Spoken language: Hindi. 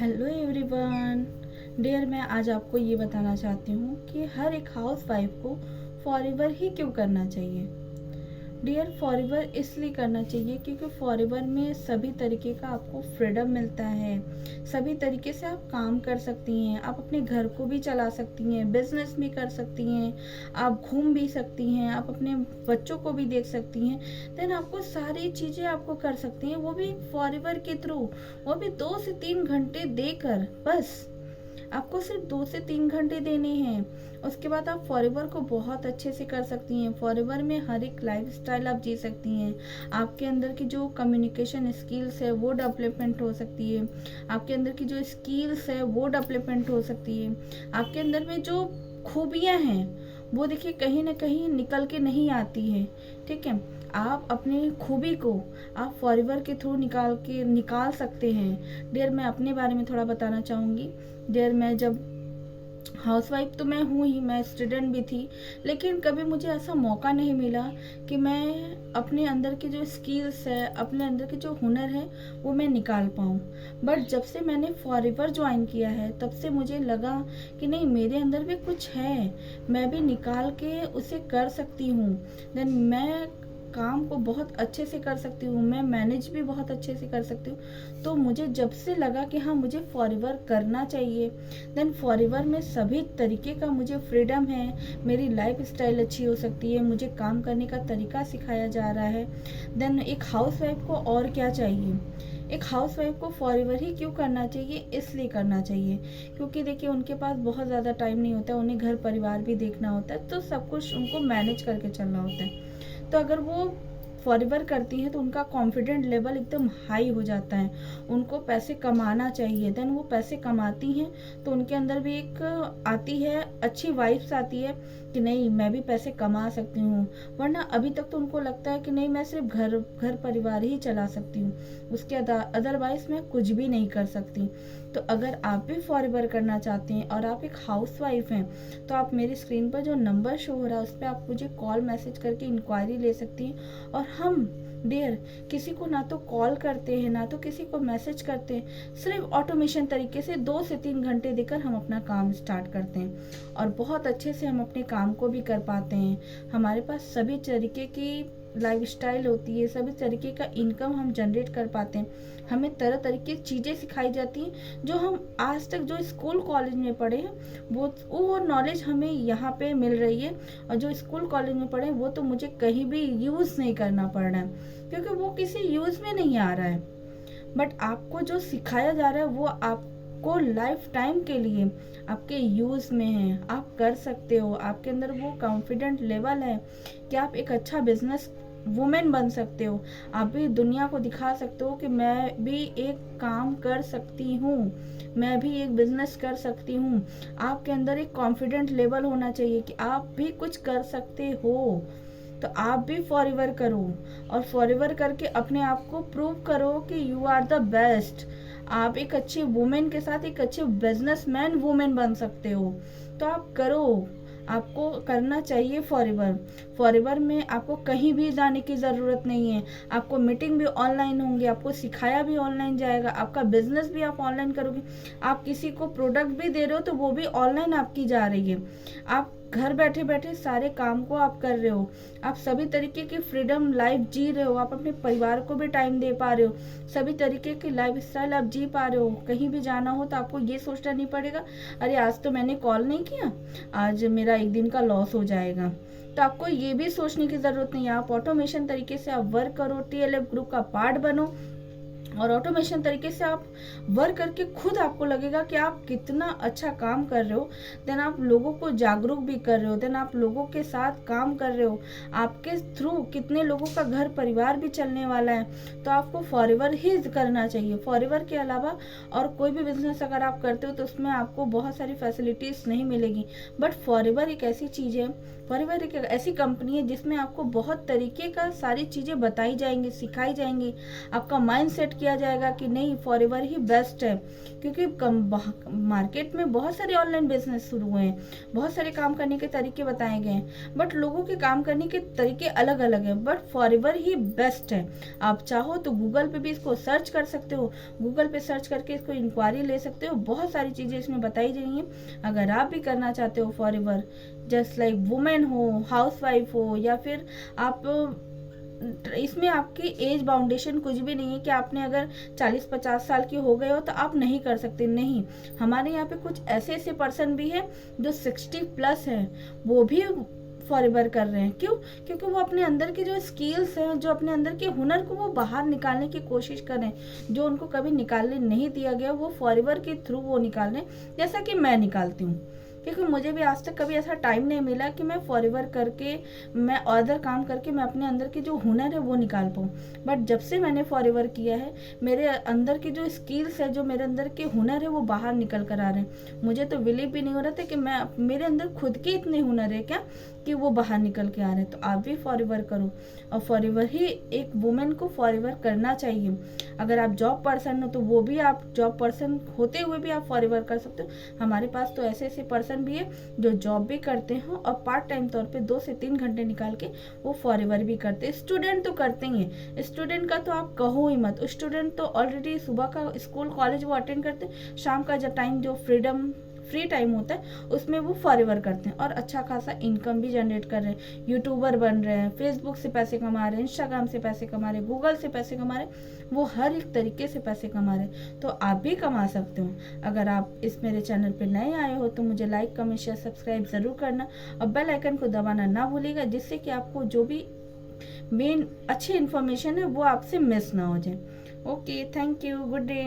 Hello everyone. डियर, मैं आज आपको ये बताना चाहती हूँ कि हर एक हाउस वाइफ को फॉरएवर ही क्यों करना चाहिए। डियर, फॉरएवर इसलिए करना चाहिए क्योंकि फॉरएवर में सभी तरीके का आपको फ्रीडम मिलता है। सभी तरीके से आप काम कर सकती हैं, आप अपने घर को भी चला सकती हैं, बिजनेस भी कर सकती हैं, आप घूम भी सकती हैं, आप अपने बच्चों को भी देख सकती हैं। देन आपको सारी चीज़ें आपको कर सकती हैं, वो भी फॉरएवर के थ्रू, वो भी 2 से 3 घंटे देकर। बस आपको सिर्फ 2 से 3 घंटे देने हैं, उसके बाद आप फॉरएवर को बहुत अच्छे से कर सकती हैं। फॉरएवर में हर एक लाइफ स्टाइल आप जी सकती हैं। आपके अंदर की जो कम्युनिकेशन स्किल्स है वो डेवलपमेंट हो सकती है, आपके अंदर की जो स्किल्स है वो डेवलपमेंट हो सकती है, आपके अंदर में जो खूबियाँ हैं वो देखिए कहीं ना कहीं निकल के नहीं आती है। ठीक है, आप अपनी खूबी को आप फॉरएवर के थ्रू निकाल सकते हैं। डियर, मैं अपने बारे में थोड़ा बताना चाहूँगी। डियर, मैं जब हाउसवाइफ तो मैं हूँ ही, मैं स्टूडेंट भी थी, लेकिन कभी मुझे ऐसा मौका नहीं मिला कि मैं अपने अंदर की जो स्किल्स है, अपने अंदर के जो हुनर है वो मैं निकाल पाऊँ। बट जब से मैंने फॉरएवर ज्वाइन किया है तब से मुझे लगा कि नहीं, मेरे अंदर भी कुछ है, मैं भी निकाल के उसे कर सकती हूँ। देन मैं काम को बहुत अच्छे से कर सकती हूँ, मैं मैनेज भी बहुत अच्छे से कर सकती हूँ। तो मुझे जब से लगा कि हाँ, मुझे फॉरएवर करना चाहिए। देन फॉरएवर में सभी तरीके का मुझे फ्रीडम है, मेरी लाइफ स्टाइल अच्छी हो सकती है, मुझे काम करने का तरीका सिखाया जा रहा है। देन एक हाउस वाइफ को और क्या चाहिए। एक हाउस वाइफ को फॉरएवर ही क्यों करना चाहिए, इसलिए करना चाहिए क्योंकि देखिए उनके पास बहुत ज़्यादा टाइम नहीं होता, उन्हें घर परिवार भी देखना होता है, तो सब कुछ उनको मैनेज करके चलना होता है। तो अगर वो फॉरएवर करती हैं तो उनका कॉन्फिडेंट लेवल एकदम हाई हो जाता है। उनको पैसे कमाना चाहिए, देन वो पैसे कमाती हैं तो उनके अंदर भी एक आती है, अच्छी वाइब्स आती है कि नहीं, मैं भी पैसे कमा सकती हूँ। वरना अभी तक तो उनको लगता है कि नहीं, मैं सिर्फ घर परिवार ही चला सकती हूँ, उसके अदरवाइज मैं कुछ भी नहीं कर सकती। तो अगर आप भी फॉरएवर करना चाहते हैं और आप एक हाउस वाइफ हैं तो आप मेरी स्क्रीन पर जो नंबर शो हो रहा है उस पर आप मुझे कॉल मैसेज करके इंक्वायरी ले सकती हैं। और हम डियर किसी को ना तो कॉल करते हैं ना तो किसी को मैसेज करते हैं, सिर्फ ऑटोमेशन तरीके से 2 से 3 घंटे देकर हम अपना काम स्टार्ट करते हैं और बहुत अच्छे से हम अपने काम को भी कर पाते हैं। हमारे पास सभी तरीके की लाइफस्टाइल होती है, सभी तरीके का इनकम हम जनरेट कर पाते हैं। हमें तरह तरीके की चीज़ें सिखाई जाती हैं जो हम आज तक जो स्कूल कॉलेज में पढ़े हैं वो नॉलेज हमें यहाँ पे मिल रही है। और जो स्कूल कॉलेज में पढ़े वो तो मुझे कहीं भी यूज़ नहीं करना पड़ रहा है क्योंकि वो किसी यूज़ में नहीं आ रहा है। बट आपको जो सिखाया जा रहा है वो आपको लाइफ टाइम के लिए आपके यूज़ में है, आप कर सकते हो। आपके अंदर वो कॉन्फिडेंट लेवल है कि आप एक अच्छा बिजनेस वुमेन बन सकते हो। आप भी दुनिया को दिखा सकते हो कि मैं भी एक काम कर सकती हूँ, मैं भी एक बिजनेस कर सकती हूँ। आपके अंदर एक कॉन्फिडेंट लेवल होना चाहिए कि आप भी कुछ कर सकते हो। तो आप भी फॉरएवर करो और फॉरएवर करके अपने आप को प्रूव करो कि यू आर द बेस्ट। आप एक अच्छी वुमेन के साथ एक अच्छे बिजनेसमैन वुमेन बन सकते हो। तो आप करो, आपको करना चाहिए फॉरएवर। फॉरएवर में आपको कहीं भी जाने की ज़रूरत नहीं है, आपको मीटिंग भी ऑनलाइन होंगी, आपको सिखाया भी ऑनलाइन जाएगा, आपका बिजनेस भी आप ऑनलाइन करोगे, आप किसी को प्रोडक्ट भी दे रहे हो तो वो भी ऑनलाइन आपकी जा रही है। आप घर बैठे बैठे सारे काम को आप कर रहे हो, आप सभी तरीके की फ्रीडम लाइफ जी रहे हो, आप अपने परिवार को भी टाइम दे पा रहे हो, सभी तरीके की लाइफ स्टाइल आप जी पा रहे हो। कहीं भी जाना हो तो आपको ये सोचना नहीं पड़ेगा अरे आज तो मैंने कॉल नहीं किया, आज मेरा एक दिन का लॉस हो जाएगा। तो आपको ये भी सोचने की ज़रूरत नहीं है, आप ऑटोमेशन तरीके से आप वर्क करो, टीएलएफ ग्रुप का पार्ट बनो और ऑटोमेशन तरीके से आप वर्क करके खुद आपको लगेगा कि आप कितना अच्छा काम कर रहे हो। देन आप लोगों को जागरूक भी कर रहे हो, देन आप लोगों के साथ काम कर रहे हो, आपके थ्रू कितने लोगों का घर परिवार भी चलने वाला है। तो आपको फॉरएवर ही करना चाहिए। फॉरएवर के अलावा और कोई भी बिजनेस अगर आप करते हो तो उसमें आपको बहुत सारी फैसिलिटीज़ नहीं मिलेगी। बट फॉरएवर एक ऐसी चीज़ है, फॉरएवर एक ऐसी कंपनी है जिसमें आपको बहुत तरीके का सारी चीज़ें बताई जाएंगी, सिखाई जाएंगी, आपका माइंड सेट किया जाएगा कि नहीं फॉरएवर ही बेस्ट है, क्योंकि मार्केट में बहुत सारे ऑनलाइन बिजनेस शुरू हुए हैं, बहुत सारे काम करने के तरीके बताए गए हैं, बट लोगों के काम करने के तरीके अलग अलग हैं, बट फॉरएवर ही बेस्ट है। आप चाहो तो गूगल पे भी इसको सर्च कर सकते हो, गूगल पे सर्च करके इसको इंक्वायरी ले सकते हो, बहुत सारी चीज़ें इसमें बताई गई हैं। अगर आप भी करना चाहते हो फॉरएवर, जस्ट लाइक वुमेन हो, हाउसवाइफ हो, या फिर आप, इसमें आपकी एज बाउंडेशन कुछ भी नहीं है कि आपने अगर 40-50 साल की हो गए हो तो आप नहीं कर सकते, नहीं। हमारे यहाँ पे कुछ ऐसे ऐसे पर्सन भी हैं जो 60+ हैं, वो भी फॉरएवर कर रहे हैं। क्यों? क्योंकि वो अपने अंदर की जो स्किल्स हैं, जो अपने अंदर के हुनर को वो बाहर निकालने की कोशिश कर रहे हैं, जो उनको कभी निकालने नहीं दिया गया, वो फॉरएवर के थ्रू वो निकाल रहे हैं, जैसा कि मैं निकालती हूँ। क्योंकि मुझे भी आज तक कभी ऐसा टाइम नहीं मिला कि मैं फॉरएवर करके, मैं अदर काम करके मैं अपने अंदर की जो हुनर है वो निकाल पाऊँ। बट जब से मैंने फॉरएवर किया है, मेरे अंदर की जो स्किल्स है, जो मेरे अंदर के हुनर है, वो बाहर निकल कर आ रहे हैं। मुझे तो बिलीव भी नहीं हो रहा था कि मैं, मेरे अंदर खुद के इतने हुनर है क्या कि वो बाहर निकल के आ रहे हैं। तो आप भी फॉरएवर करो, और फॉरएवर ही एक वुमेन को फॉरएवर करना चाहिए। अगर आप जॉब पर्सन हो तो वो भी, आप जॉब पर्सन होते हुए भी आप फॉरएवर कर सकते हो। हमारे पास तो ऐसे ऐसे पर्सन भी है जो जॉब भी करते हैं और पार्ट टाइम तौर पे 2 से 3 घंटे निकाल के वो फॉरएवर भी करते हैं। स्टूडेंट तो करते ही हैं, स्टूडेंट का तो आप कहो ही मत। स्टूडेंट तो ऑलरेडी सुबह का स्कूल कॉलेज वो अटेंड करते हैं, शाम का जब टाइम, जो फ्री टाइम होता है उसमें वो फॉरएवर करते हैं, और अच्छा खासा इनकम भी जनरेट कर रहे हैं, यूट्यूबर बन रहे हैं, फेसबुक से पैसे कमा रहे हैं, इंस्टाग्राम से पैसे कमा रहे हैं, गूगल से पैसे कमा रहे हैं, वो हर एक तरीके से पैसे कमा रहे हैं। तो आप भी कमा सकते हो। अगर आप इस मेरे चैनल पे नए आए हो तो मुझे लाइक, कमेंट, शेयर, सब्सक्राइब ज़रूर करना, और बेल आइकन को दबाना ना भूलिएगा, जिससे कि आपको जो भी मेन अच्छी इन्फॉर्मेशन है वो आपसे मिस ना हो जाए। Okay, thank you, good day.